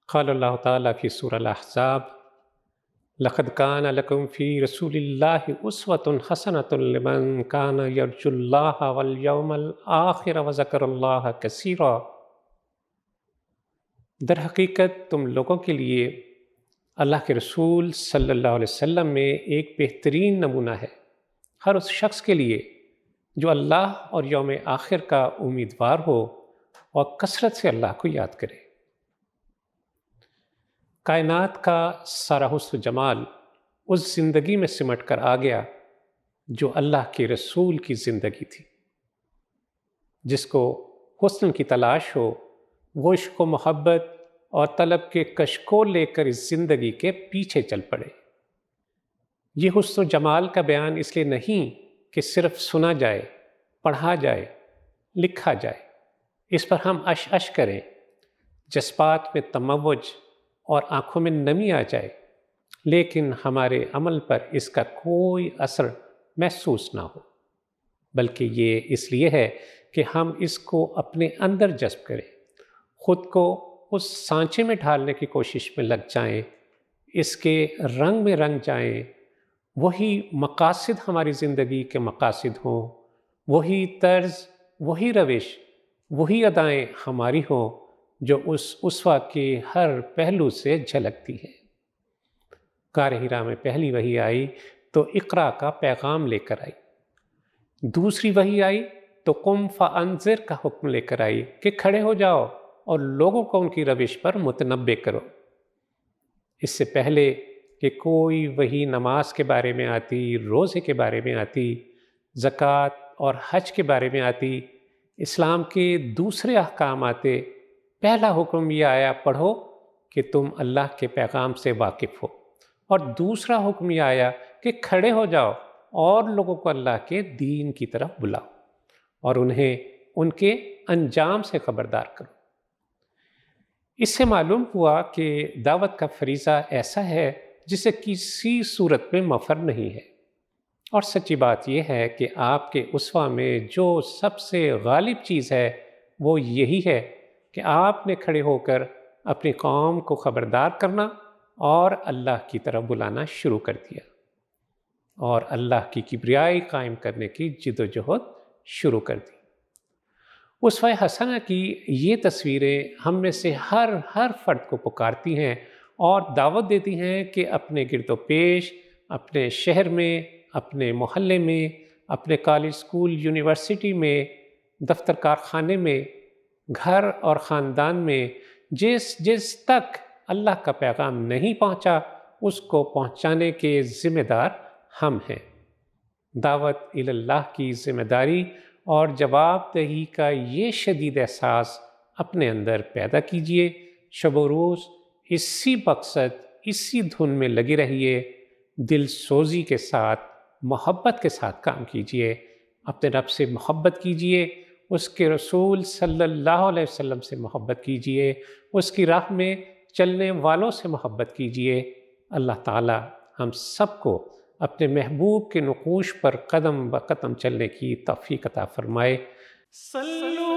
قال اللہ تعالیٰ فی سورہ الاحزاب لقد کان لکم فی رسول اللہ اسوۃ حسنۃ لمن کان یرجو اللہ والیوم الآخر وذکر اللہ کثیرا۔ در حقیقت تم لوگوں کے لیے اللہ کے رسول صلی اللہ علیہ وسلم میں ایک بہترین نمونہ ہے، ہر اس شخص کے لیے جو اللہ اور یوم آخر کا امیدوار ہو اور کثرت سے اللہ کو یاد کرے۔ کائنات کا سارا حسن و جمال اس زندگی میں سمٹ کر آ گیا جو اللہ کے رسول کی زندگی تھی۔ جس کو حسن کی تلاش ہو وہ عشق و محبت اور طلب کے کشکول لے کر اس زندگی کے پیچھے چل پڑے۔ یہ حسن و جمال کا بیان اس لیے نہیں کہ صرف سنا جائے، پڑھا جائے، لکھا جائے، اس پر ہم اش کریں، جذبات میں تموج اور آنکھوں میں نمی آ جائے، لیکن ہمارے عمل پر اس کا کوئی اثر محسوس نہ ہو، بلکہ یہ اس لیے ہے کہ ہم اس کو اپنے اندر جذب کریں، خود کو اس سانچے میں ڈھالنے کی کوشش میں لگ جائیں، اس کے رنگ میں رنگ جائیں، وہی مقاصد ہماری زندگی کے مقاصد ہوں، وہی طرز، وہی روش، وہی ادائیں ہماری ہوں جو اس اسوہ کے ہر پہلو سے جھلکتی ہے۔ غار حرا میں پہلی وحی آئی تو اقرا کا پیغام لے کر آئی، دوسری وحی آئی تو قم فانذر کا حکم لے کر آئی کہ کھڑے ہو جاؤ اور لوگوں کو ان کی روش پر متنبع کرو۔ اس سے پہلے کہ کوئی وحی نماز کے بارے میں آتی، روزے کے بارے میں آتی، زکوٰۃ اور حج کے بارے میں آتی، اسلام کے دوسرے احکام آتے، پہلا حکم یہ آیا پڑھو کہ تم اللہ کے پیغام سے واقف ہو، اور دوسرا حکم یہ آیا کہ کھڑے ہو جاؤ اور لوگوں کو اللہ کے دین کی طرف بلاؤ اور انہیں ان کے انجام سے خبردار کرو۔ اس سے معلوم ہوا کہ دعوت کا فریضہ ایسا ہے جسے کسی صورت میں مفر نہیں ہے، اور سچی بات یہ ہے کہ آپ کے اسوہ میں جو سب سے غالب چیز ہے وہ یہی ہے کہ آپ نے کھڑے ہو کر اپنی قوم کو خبردار کرنا اور اللہ کی طرف بلانا شروع کر دیا، اور اللہ کی کبریائی قائم کرنے کی جد و جہد شروع کر دی۔ اسوہ حسنہ کی یہ تصویریں ہم میں سے ہر فرد کو پکارتی ہیں اور دعوت دیتی ہیں کہ اپنے گرد و پیش، اپنے شہر میں، اپنے محلے میں، اپنے کالج، اسکول، یونیورسٹی میں، دفتر کارخانے میں، گھر اور خاندان میں جس تک اللہ کا پیغام نہیں پہنچا اس کو پہنچانے کے ذمہ دار ہم ہیں۔ دعوت اللہ کی ذمہ داری اور جواب دہی کا یہ شدید احساس اپنے اندر پیدا کیجئے، شب و روز اسی مقصد، اسی دھن میں لگی رہیے، دل سوزی کے ساتھ، محبت کے ساتھ کام کیجئے، اپنے رب سے محبت کیجئے، اس کے رسول صلی اللہ علیہ وسلم سے محبت کیجئے، اس کی راہ میں چلنے والوں سے محبت کیجئے۔ اللہ تعالی ہم سب کو اپنے محبوب کے نقوش پر قدم بقدم چلنے کی توفیق عطا فرمائے۔ صلو